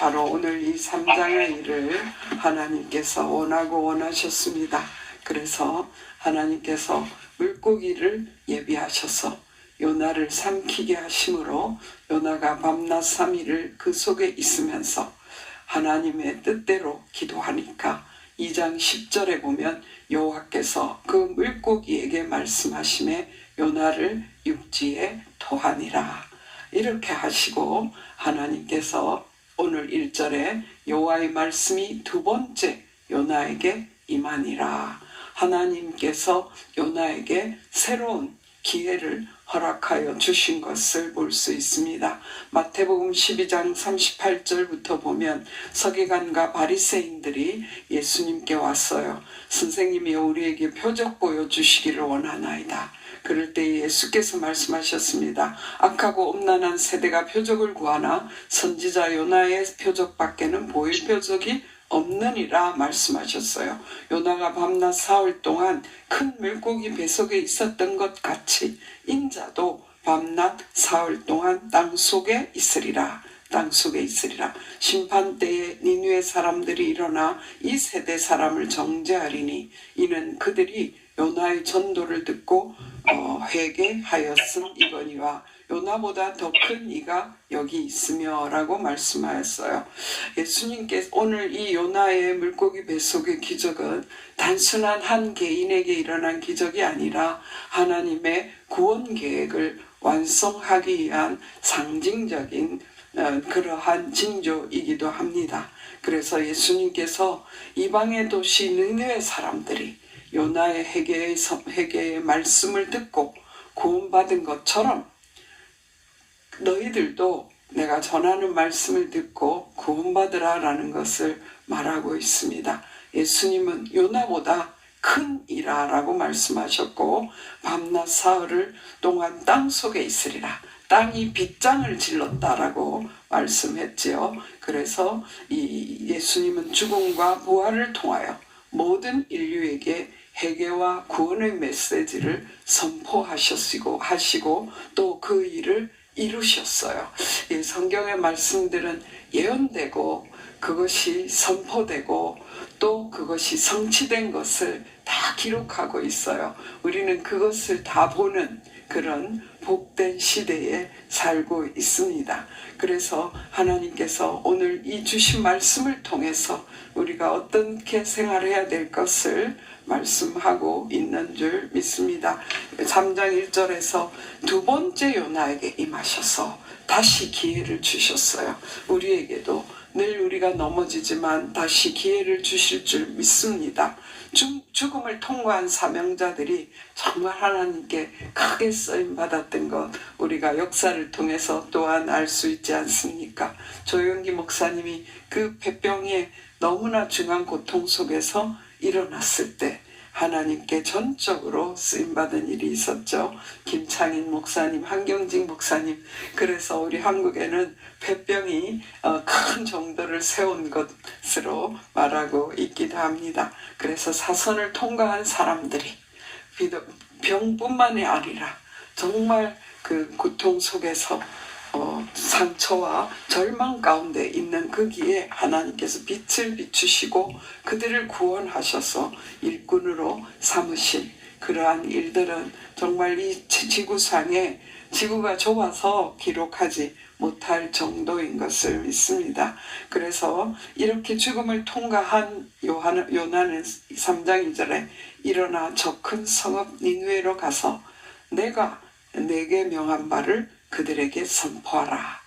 바로 오늘 이 3장의 일을 하나님께서 원하셨습니다. 그래서 하나님께서 물고기를 예비하셔서 요나를 삼키게 하심으로 요나가 밤낮 3일을 그 속에 있으면서 하나님의 뜻대로 기도하니까 2장 10절에 보면 여호와께서 그 물고기에게 말씀하심에 요나를 육지에 토하니라. 이렇게 하시고 하나님께서 오늘 1절에 여호와의 말씀이 두 번째 요나에게 임하니라. 하나님께서 요나에게 새로운 기회를 허락하여 주신 것을 볼 수 있습니다. 마태복음 12장 38절부터 보면 서기관과 바리새인들이 예수님께 왔어요. 선생님이 우리에게 표적 보여주시기를 원하나이다. 그럴 때 예수께서 말씀하셨습니다. 악하고 음란한 세대가 표적을 구하나 선지자 요나의 표적밖에는 보일 표적이 없느니라 말씀하셨어요. 요나가 밤낮 사흘 동안 큰 물고기 뱃속에 있었던 것 같이 인자도 밤낮 사흘 동안 땅속에 있으리라. 땅속에 있으리라. 심판 때에 니느웨 사람들이 일어나 이 세대 사람을 정죄하리니 이는 그들이 요나의 전도를 듣고 회개하였음이거니와 요나보다 더 큰 이가 여기 있으며 라고 말씀하였어요. 예수님께서 오늘 이 요나의 물고기 뱃속의 기적은 단순한 한 개인에게 일어난 기적이 아니라 하나님의 구원 계획을 완성하기 위한 상징적인 그러한 징조이기도 합니다. 그래서 예수님께서 이방의 도시 니느웨 사람들이 요나의 회개의 말씀을 듣고 구원받은 것처럼 너희들도 내가 전하는 말씀을 듣고 구원받으라 라는 것을 말하고 있습니다. 예수님은 요나보다 큰 이라 라고 말씀하셨고 밤낮 사흘을 동안 땅속에 있으리라. 땅이 빗장을 질렀다라고 말씀했지요. 그래서 이 예수님은 죽음과 부활을 통하여 모든 인류에게 회개와 구원의 메시지를 선포하시고 또 그 일을 이루셨어요. 이 성경의 말씀들은 예언되고 그것이 선포되고 또 그것이 성취된 것을 다 기록하고 있어요. 우리는 그것을 다 보는 그런 복된 시대에 살고 있습니다. 그래서 하나님께서 오늘 이 주신 말씀을 통해서 우리가 어떻게 생활해야 될 것을 말씀하고 있는 줄 믿습니다. 3장 1절에서 두 번째 요나에게 임하셔서 다시 기회를 주셨어요. 우리에게도 늘 우리가 넘어지지만 다시 기회를 주실 줄 믿습니다. 죽음을 통과한 사명자들이 정말 하나님께 크게 쓰임받았던 것 우리가 역사를 통해서 또한 알 수 있지 않습니까? 조영기 목사님이 그 폐병의 너무나 중한 고통 속에서 일어났을 때 하나님께 전적으로 쓰임받은 일이 있었죠. 김창인 목사님, 한경직 목사님. 그래서 우리 한국에는 폐병이 큰 정도를 세운 것으로 말하고 있기도 합니다. 그래서 사선을 통과한 사람들이 병뿐만이 아니라 정말 그 고통 속에서 상처와 절망 가운데 있는 거기에 하나님께서 빛을 비추시고 그들을 구원하셔서 일꾼으로 삼으신 그러한 일들은 정말 이 지구상에 지구가 좁아서 기록하지 못할 정도인 것을 믿습니다. 그래서 이렇게 죽음을 통과한 요나는 3장 2절에 일어나 저 큰 성읍 니느웨로 가서 내가 내게 명한 바를 그들에게 선포하라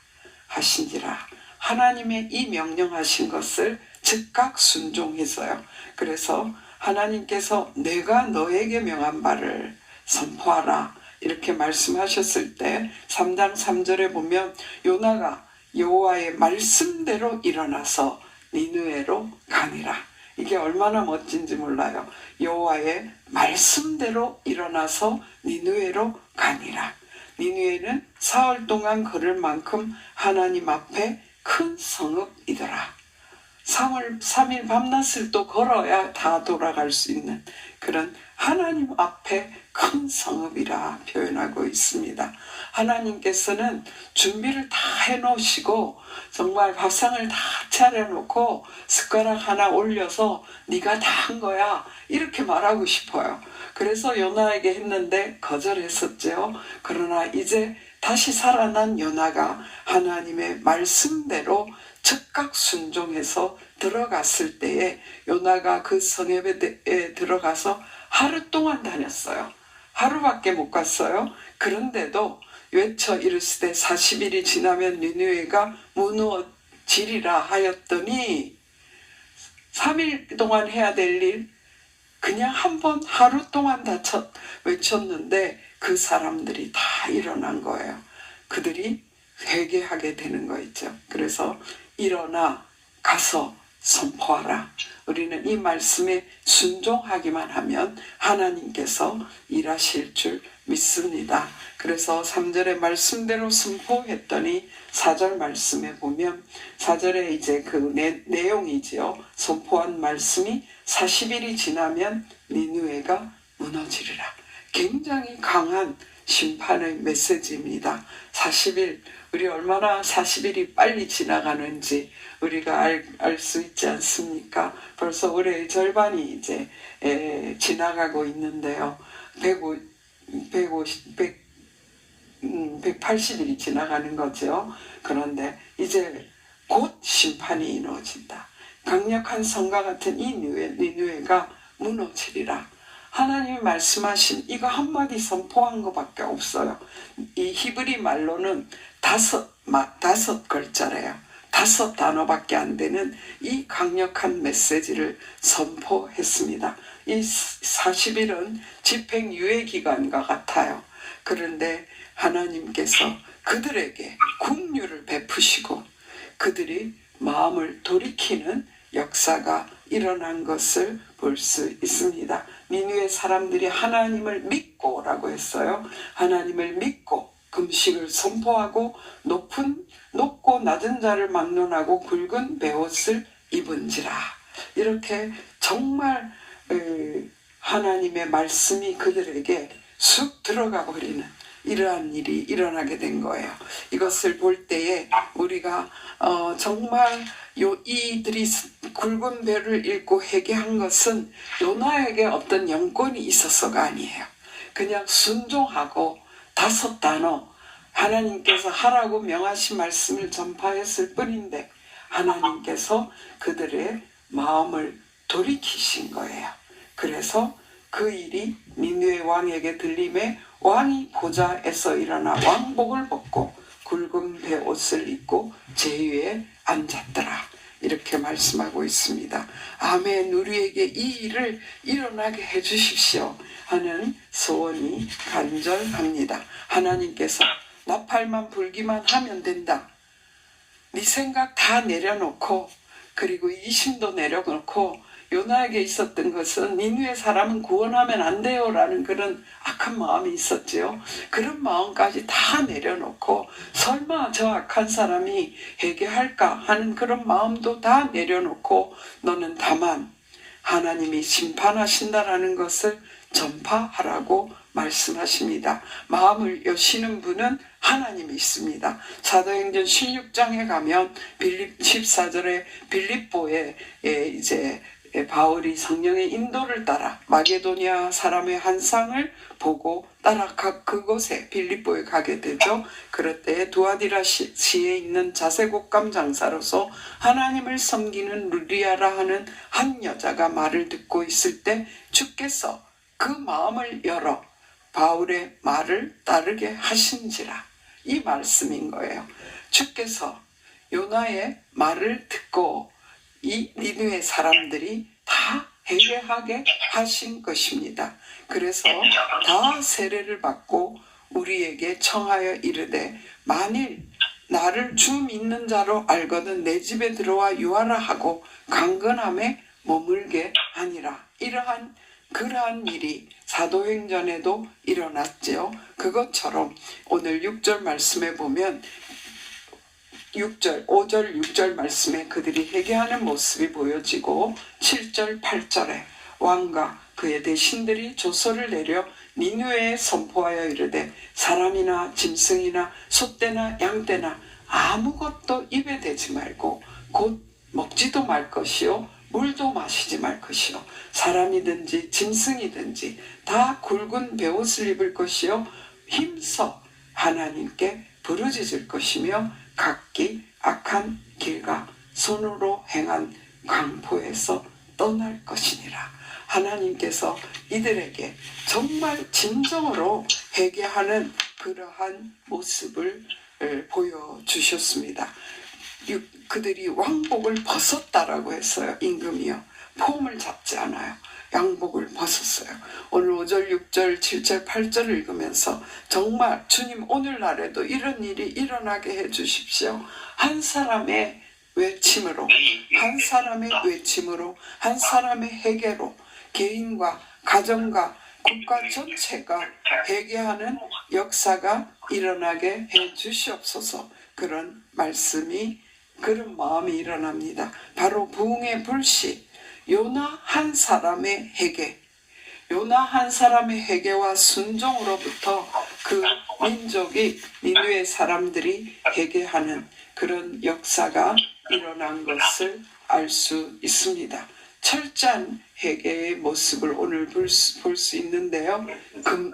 하신지라. 하나님의 이 명령하신 것을 즉각 순종했어요. 그래서 하나님께서 내가 너에게 명한 바를 선포하라 이렇게 말씀하셨을 때 3장 3절에 보면 요나가 여호와의 말씀대로 일어나서 니느웨로 가니라. 이게 얼마나 멋진지 몰라요. 여호와의 말씀대로 일어나서 니느웨로 가니라. 니느웨는 사흘 동안 걸을 만큼 하나님 앞에 큰 성읍이더라. 3일 밤낮을 또 걸어야 다 돌아갈 수 있는 그런 하나님 앞에 큰 성읍이라 표현하고 있습니다. 하나님께서는 준비를 다 해놓으시고 정말 밥상을 다 차려놓고 숟가락 하나 올려서 네가 다 한 거야 이렇게 말하고 싶어요. 그래서 요나에게 했는데 거절했었죠. 그러나 이제 다시 살아난 요나가 하나님의 말씀대로 즉각 순종해서 들어갔을 때에 요나가 그 성읍에 들어가서 하루 동안 다녔어요. 하루밖에 못 갔어요. 그런데도 외쳐 이르시되 40일이 지나면 니느웨가 무너지리라 하였더니 3일 동안 해야 될 일 그냥 한 번 하루 동안 다 외쳤는데 그 사람들이 다 일어난 거예요. 그들이 회개하게 되는 거 있죠. 그래서 일어나 가서 선포하라. 우리는 이 말씀에 순종하기만 하면 하나님께서 일하실 줄 믿습니다. 그래서 3절의 말씀대로 선포했더니 4절 말씀에 보면 4절에 이제 그 내용이지요. 선포한 말씀이 40일이 지나면 니느웨가 무너지리라. 굉장히 강한 심판의 메시지입니다. 40일, 우리 얼마나 40일이 빨리 지나가는지 우리가 알 수 있지 않습니까? 벌써 올해의 절반이 이제 지나가고 있는데요. 180일이 지나가는 거죠. 그런데 이제 곧 심판이 이루어진다. 강력한 성과 같은 이 니느웨가 무너지리라. 하나님이 말씀하신 이거 한마디 선포한 것밖에 없어요. 이 히브리 말로는 다섯 글자래요. 5 단어밖에 안 되는 이 강력한 메시지를 선포했습니다. 이 40일은 집행유예 기간과 같아요. 그런데 하나님께서 그들에게 긍휼을 베푸시고 그들이 마음을 돌이키는 역사가 일어난 것을 볼 수 있습니다. 니느웨 사람들이 하나님을 믿고라고 했어요. 하나님을 믿고 금식을 선포하고 높고 낮은 자를 막론하고 굵은 베옷을 입은지라. 이렇게 정말 하나님의 말씀이 그들에게 쑥 들어가 버리는 이러한 일이 일어나게 된 거예요. 이것을 볼 때에 우리가 정말 이들이 굵은 배를 읽고 회개한 것은 요나에게 어떤 영권이 있어서가 아니에요. 그냥 순종하고 5 단어 하나님께서 하라고 명하신 말씀을 전파했을 뿐인데 하나님께서 그들의 마음을 돌이키신 거예요. 그래서 그 일이 니느웨 왕에게 들림에 왕이 보좌에서 일어나 왕복을 벗고 굵은 베옷을 입고 제위에 앉았더라. 이렇게 말씀하고 있습니다. 아멘. 우리에게 이 일을 일어나게 해주십시오 하는 소원이 간절합니다. 하나님께서 나팔만 불기만 하면 된다. 네 생각 다 내려놓고 그리고 이심도 내려놓고 요나에게 있었던 것은 니느웨 사람은 구원하면 안 돼요 라는 그런 악한 마음이 있었지요. 그런 마음까지 다 내려놓고 설마 저 악한 사람이 회개할까 하는 그런 마음도 다 내려놓고 너는 다만 하나님이 심판하신다라는 것을 전파하라고 말씀하십니다. 마음을 여시는 분은 하나님이 있습니다. 사도행전 16장에 가면 14절에 빌립보에 이제 바울이 성령의 인도를 따라 마게도니아 사람의 한 상을 보고 따라 그곳에 빌립보에 가게 되죠. 그럴 때 두아디라시에 있는 자색옷감 장사로서 하나님을 섬기는 루디아라 하는 한 여자가 말을 듣고 있을 때 주께서 그 마음을 열어 바울의 말을 따르게 하신지라. 이 말씀인 거예요. 주께서 요나의 말을 듣고 이 니느웨 사람들이 다 회개하게 하신 것입니다. 그래서 다 세례를 받고 우리에게 청하여 이르되 만일 나를 주 믿는 자로 알거든 내 집에 들어와 유하라 하고 강건함에 머물게 하니라. 그러한 일이 사도행전에도 일어났죠. 그것처럼 오늘 6절 말씀에 보면 6절, 5절, 6절 말씀에 그들이 회개하는 모습이 보여지고 7절, 8절에 왕과 그의 대신들이 조서를 내려 니느웨에 선포하여 이르되 사람이나 짐승이나 소떼나 양떼나 아무것도 입에 대지 말고 곧 먹지도 말 것이요 물도 마시지 말 것이요 사람이든지 짐승이든지 다 굵은 베옷을 입을 것이요 힘써 하나님께 부르짖을 것이며 각기 악한 길과 손으로 행한 강포에서 떠날 것이니라. 하나님께서 이들에게 정말 진정으로 회개하는 그러한 모습을 보여주셨습니다. 그들이 왕복을 벗었다라고 했어요. 임금이요. 폼을 잡지 않아요. 양복을 벗었어요. 오늘 5절, 6절, 7절, 8절을 읽으면서 정말 주님 오늘날에도 이런 일이 일어나게 해주십시오. 한 사람의 외침으로, 한 사람의 외침으로, 한 사람의 회개로 개인과 가정과 국가 전체가 회개하는 역사가 일어나게 해주시옵소서. 그런 말씀이, 그런 마음이 일어납니다. 바로 부흥의 불씨, 요나 한 사람의 회개, 요나 한 사람의 회개와 순종으로부터 그 민족이 니느웨 사람들이 회개하는 그런 역사가 일어난 것을 알 수 있습니다. 철저한 회개의 모습을 오늘 볼 수 있는데요.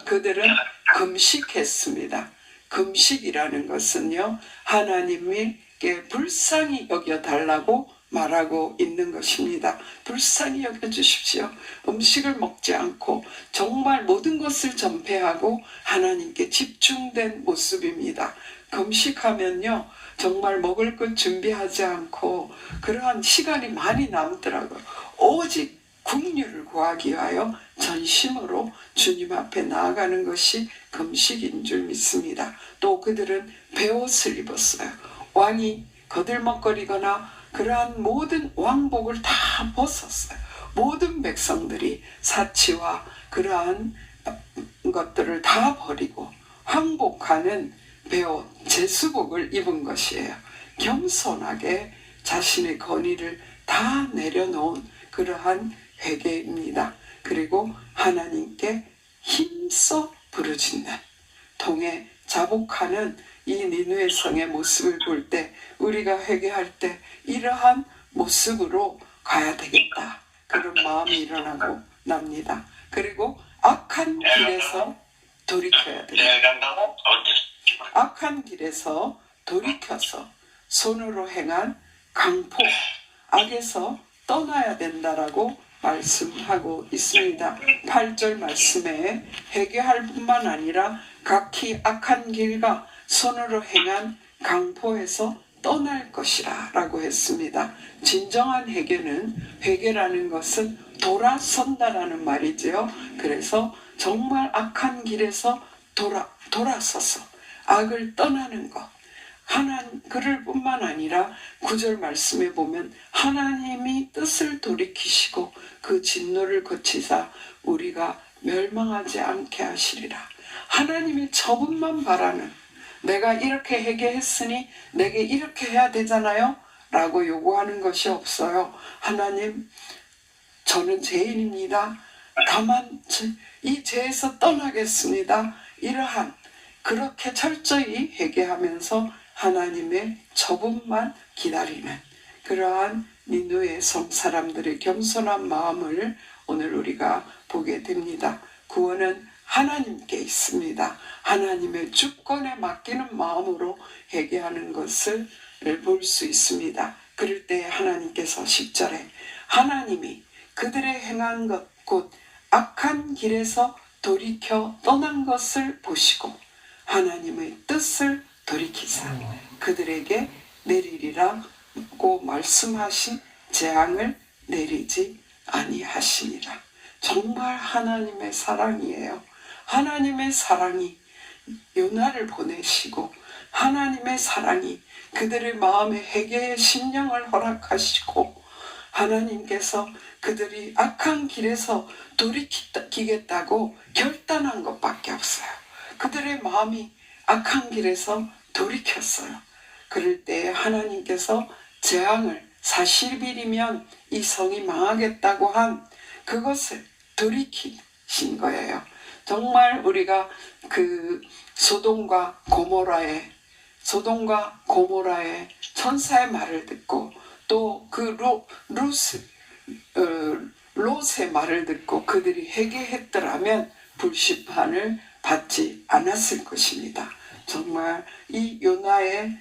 그들은 금식했습니다. 금식이라는 것은요, 하나님께 불쌍히 여겨달라고 말하고 있는 것입니다. 불쌍히 여겨주십시오. 음식을 먹지 않고 정말 모든 것을 전폐하고 하나님께 집중된 모습입니다. 금식하면요, 정말 먹을 것 준비하지 않고 그러한 시간이 많이 남더라고요. 오직 국류를 구하기 위하여 전심으로 주님 앞에 나아가는 것이 금식인 줄 믿습니다. 또 그들은 베옷을 입었어요. 왕이 거들먹거리거나 그러한 모든 왕복을 다 벗었어요. 모든 백성들이 사치와 그러한 것들을 다 버리고 황복하는 베옷, 제수복을 입은 것이에요. 겸손하게 자신의 권위를 다 내려놓은 그러한 회개입니다. 그리고 하나님께 힘써 부르짖는, 통해 자복하는 이 니느웨 성의 모습을 볼 때 우리가 회개할 때 이러한 모습으로 가야 되겠다. 그런 마음이 일어나고 납니다. 그리고 악한 길에서 돌이켜야 됩니다. 악한 길에서 돌이켜서 손으로 행한 강포, 악에서 떠나야 된다라고 말씀하고 있습니다. 8절 말씀에 회개할 뿐만 아니라 각기 악한 길과 손으로 행한 강포에서 떠날 것이라 라고 했습니다. 진정한 회개라는 것은 돌아선다라는 말이죠. 그래서 정말 악한 길에서 돌아서서 악을 떠나는 것. 그럴 뿐만 아니라 9절 말씀에 보면 하나님이 뜻을 돌이키시고 그 진노를 거치사 우리가 멸망하지 않게 하시리라. 하나님의 처분만 바라는, 내가 이렇게 회개했으니 내게 이렇게 해야 되잖아요 라고 요구하는 것이 없어요. 하나님, 저는 죄인입니다. 다만 이 죄에서 떠나겠습니다. 이러한, 그렇게 철저히 회개하면서 하나님의 처분만 기다리는 그러한 니느웨 성 사람들의 겸손한 마음을 오늘 우리가 보게 됩니다. 구원은 하나님께 있습니다. 하나님의 주권에 맡기는 마음으로 회개하는 것을 볼 수 있습니다. 그럴 때 하나님께서 10절에 하나님이 그들의 행한 것 곧 악한 길에서 돌이켜 떠난 것을 보시고 하나님의 뜻을 돌이키사 그들에게 내리리라고 말씀하신 재앙을 내리지 아니하시니라. 정말 하나님의 사랑이에요. 하나님의 사랑이 요나를 보내시고 하나님의 사랑이 그들의 마음에 회개의 심령을 허락하시고 하나님께서 그들이 악한 길에서 돌이키겠다고 결단한 것밖에 없어요. 그들의 마음이 악한 길에서 돌이켰어요. 그럴 때 하나님께서 재앙을 40일이면 이 성이 망하겠다고 한 그것을 돌이키신 거예요. 정말 우리가 그 소돔과 고모라의 천사의 말을 듣고 또 그 롯의 말을 듣고 그들이 회개했더라면 불심판을 받지 않았을 것입니다. 정말 이 요나의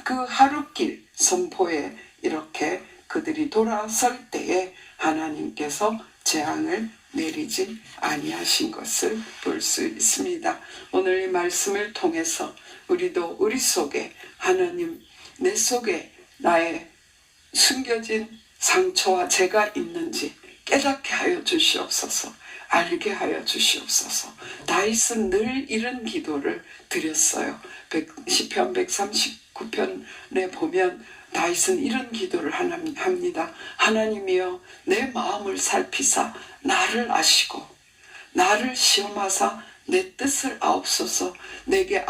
그 하루길 선포에 이렇게 그들이 돌아설 때에 하나님께서 재앙을 내리지 아니하신 것을 볼 수 있습니다. 오늘 이 말씀을 통해서 우리도 우리 속에 하나님, 내 속에 나의 숨겨진 상처와 죄가 있는지 깨닫게 하여 주시옵소서. 알게 하여 주시옵소서. 다윗은 늘 이런 기도를 드렸어요. 시편 139편에 보면 다윗은 이런 기도를 합니다. 하나님이여 내 마음을 살피사 나를 아시고 나를 시험하사 내 뜻을 아옵소서. 내게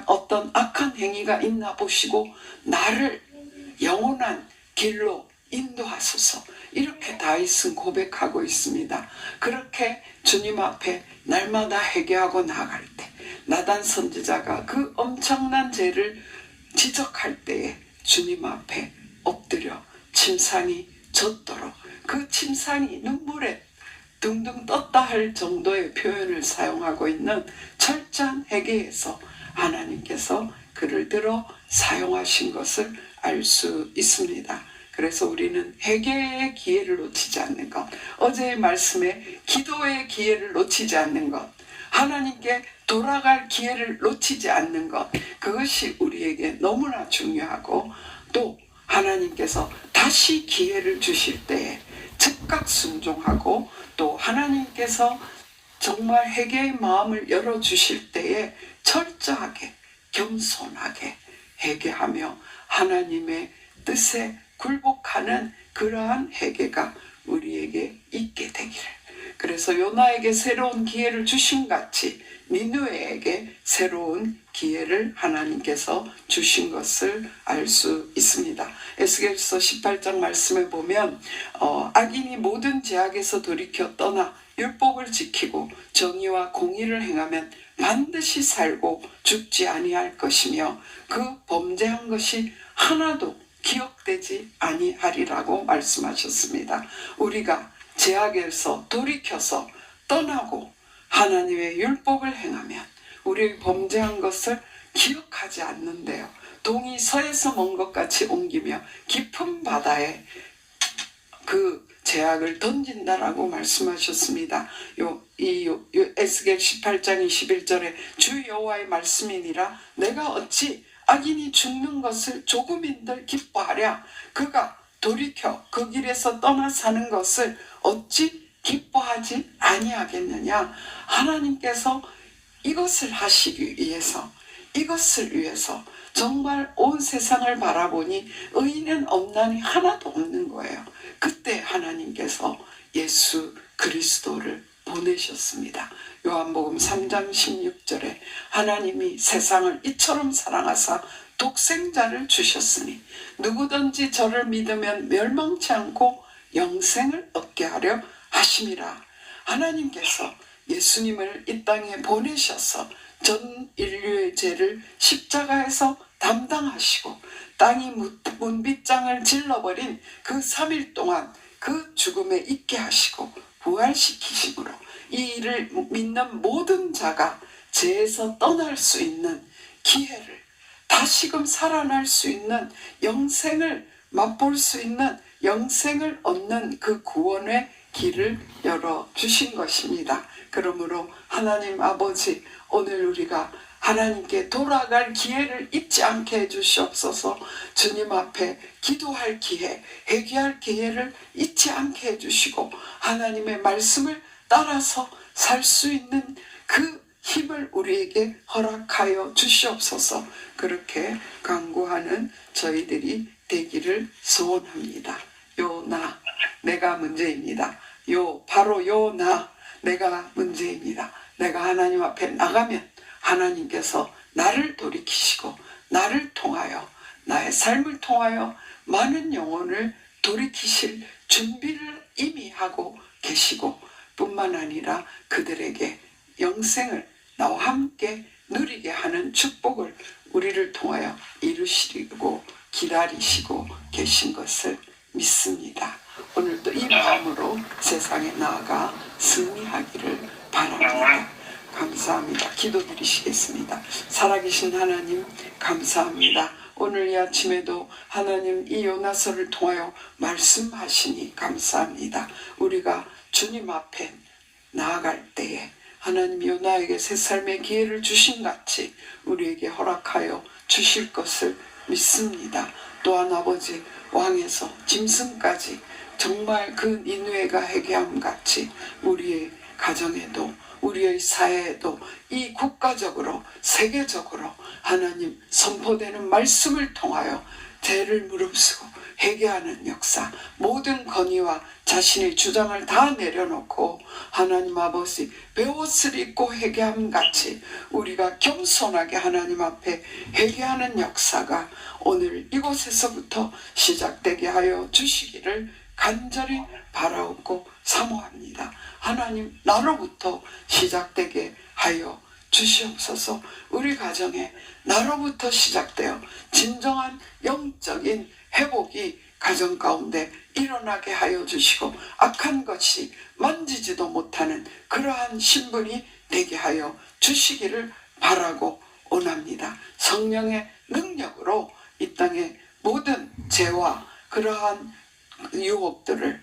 어떤 악한 행위가 있나 보시고 나를 영원한 길로 인도하소서. 이렇게 다윗은 고백하고 있습니다. 그렇게 주님 앞에 날마다 회개하고 나아갈 때 나단 선지자가 그 엄청난 죄를 지적할 때에 주님 앞에 엎드려 침상이 젖도록 그 침상이 눈물에 둥둥 떴다 할 정도의 표현을 사용하고 있는 철저한 회개에서 하나님께서 그를 들어 사용하신 것을 알 수 있습니다. 그래서 우리는 회개의 기회를 놓치지 않는 것, 어제의 말씀에 기도의 기회를 놓치지 않는 것, 하나님께 돌아갈 기회를 놓치지 않는 것, 그것이 우리에게 너무나 중요하고 또 하나님께서 다시 기회를 주실 때에 즉각 순종하고 또 하나님께서 정말 회개의 마음을 열어주실 때에 철저하게 겸손하게 회개하며 하나님의 뜻에 굴복하는 그러한 회개가 우리에게 있게 되기를. 그래서 요나에게 새로운 기회를 주신 같이 니느웨에게 새로운 기회를 하나님께서 주신 것을 알 수 있습니다. 에스겔서 18장 말씀에 보면 악인이 모든 죄악에서 돌이켜 떠나 율법을 지키고 정의와 공의를 행하면 반드시 살고 죽지 아니할 것이며 그 범죄한 것이 하나도 기억되지 아니하리라고 말씀하셨습니다. 우리가 죄악에서 돌이켜서 떠나고 하나님의 율법을 행하면 우리 범죄한 것을 기억하지 않는데요. 동이 서에서 먼 것 같이 옮기며 깊은 바다에 그 죄악을 던진다라고 말씀하셨습니다. 에스겔 18장 21절에 주 여호와의 말씀이니라 내가 어찌 악인이 죽는 것을 조금인들 기뻐하랴. 그가 돌이켜 그 길에서 떠나 사는 것을 어찌 기뻐하지 아니하겠느냐. 하나님께서 이것을 하시기 위해서 이것을 위해서 정말 온 세상을 바라보니 의인은 없나니 하나도 없는 거예요. 그때 하나님께서 예수 그리스도를 보내셨습니다. 요한복음 3장 16절에 하나님이 세상을 이처럼 사랑하사 독생자를 주셨으니 누구든지 저를 믿으면 멸망치 않고 영생을 얻게 하려 하심이라. 하나님께서 예수님을 이 땅에 보내셔서 전 인류의 죄를 십자가에서 담당하시고 땅이 문빗장을 질러버린 그 3일 동안 그 죽음에 있게 하시고 부활시키심으로 이 일을 믿는 모든 자가 죄에서 떠날 수 있는 기회를 다시금 살아날 수 있는 영생을 맛볼 수 있는 영생을 얻는 그 구원의 길을 열어주신 것입니다. 그러므로 하나님 아버지 오늘 우리가 하나님께 돌아갈 기회를 잊지 않게 해주시옵소서. 주님 앞에 기도할 기회, 회개할 기회를 잊지 않게 해주시고 하나님의 말씀을 따라서 살 수 있는 그 힘을 우리에게 허락하여 주시옵소서. 그렇게 간구하는 저희들이 되기를 소원합니다. 요 나 내가 문제입니다. 바로 요 나 내가 문제입니다. 내가 하나님 앞에 나가면 하나님께서 나를 돌이키시고 나를 통하여 나의 삶을 통하여 많은 영혼을 돌이키실 준비를 이미 하고 계시고 뿐만 아니라 그들에게 영생을 나와 함께 누리게 하는 축복을 우리를 통하여 이루시고 기다리시고 계신 것을 믿습니다. 오늘도 이 마음으로 세상에 나아가 승리하기를 바랍니다. 감사합니다. 기도드리시겠습니다. 살아계신 하나님 감사합니다. 오늘 이 아침에도 하나님 이 요나서를 통하여 말씀하시니 감사합니다. 우리가 주님 앞에 나아갈 때에 하나님 요나에게 새 삶의 기회를 주신 같이 우리에게 허락하여 주실 것을 믿습니다. 또한 아버지 왕에서 짐승까지 정말 그 니느웨가 회개함 같이 우리의 가정에도 우리의 사회에도 이 국가적으로 세계적으로 하나님 선포되는 말씀을 통하여 죄를 무릅쓰고 회개하는 역사, 모든 건의와 자신의 주장을 다 내려놓고 하나님 아버지 베옷을 입고 회개함 같이 우리가 겸손하게 하나님 앞에 회개하는 역사가 오늘 이곳에서부터 시작되게 하여 주시기를 간절히 바라옵고 사모합니다. 하나님 나로부터 시작되게 하여 주시옵소서. 우리 가정에 나로부터 시작되어 진정한 영적인 회복이 가정 가운데 일어나게 하여 주시고 악한 것이 만지지도 못하는 그러한 신분이 되게 하여 주시기를 바라고 원합니다. 성령의 능력으로 이 땅의 모든 죄와 그러한 유혹들을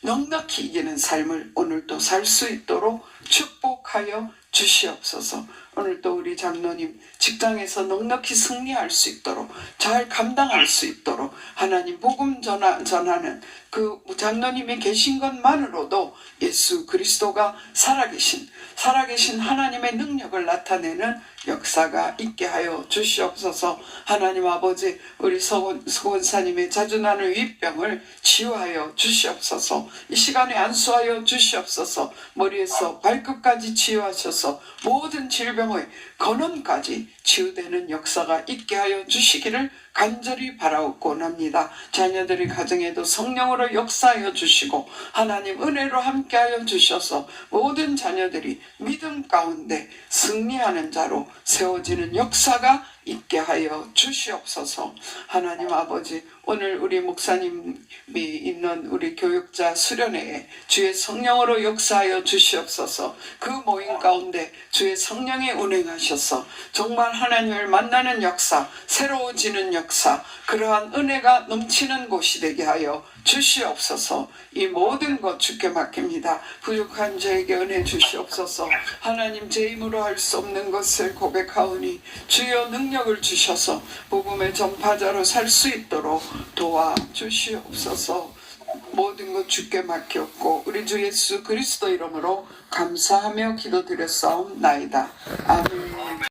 넉넉히 이기는 삶을 오늘도 살 수 있도록 축복하여 주시옵소서. 오늘도 우리 장로님 직장에서 넉넉히 승리할 수 있도록 잘 감당할 수 있도록 하나님 복음 전하는 그 장로님이 계신 것만으로도 예수 그리스도가 살아계신 하나님의 능력을 나타내는 역사가 있게 하여 주시옵소서. 하나님 아버지 우리 서원사님의 자주 나는 위병을 치유하여 주시옵소서. 이 시간에 안수하여 주시옵소서. 머리에서 발끝까지 치유하셔서 모든 질병의 근원까지 치유되는 역사가 있게 하여 주시기를 간절히 바라옵고 원합니다. 자녀들이 가정에도 성령으로 역사하여 주시고 하나님 은혜로 함께하여 주셔서 모든 자녀들이 믿음 가운데 승리하는 자로 세워지는 역사가 있게 하여 주시옵소서. 하나님 아버지 오늘 우리 목사님이 있는 우리 교육자 수련회에 주의 성령으로 역사하여 주시옵소서. 그 모임 가운데 주의 성령이 운행하셔서 정말 하나님을 만나는 역사, 새로워지는 역사, 그러한 은혜가 넘치는 곳이 되게 하여 주시옵소서. 이 모든 것 주께 맡깁니다. 부족한 저에게 은혜 주시옵소서. 하나님 제 힘으로 할 수 없는 것을 고백하오니 주여 능력을 주셔서 복음의 전파자로 살 수 있도록 도와주시옵소서. 모든 것 주께 맡겼고 우리 주 예수 그리스도 이름으로 감사하며 기도드렸사옵나이다. 아멘.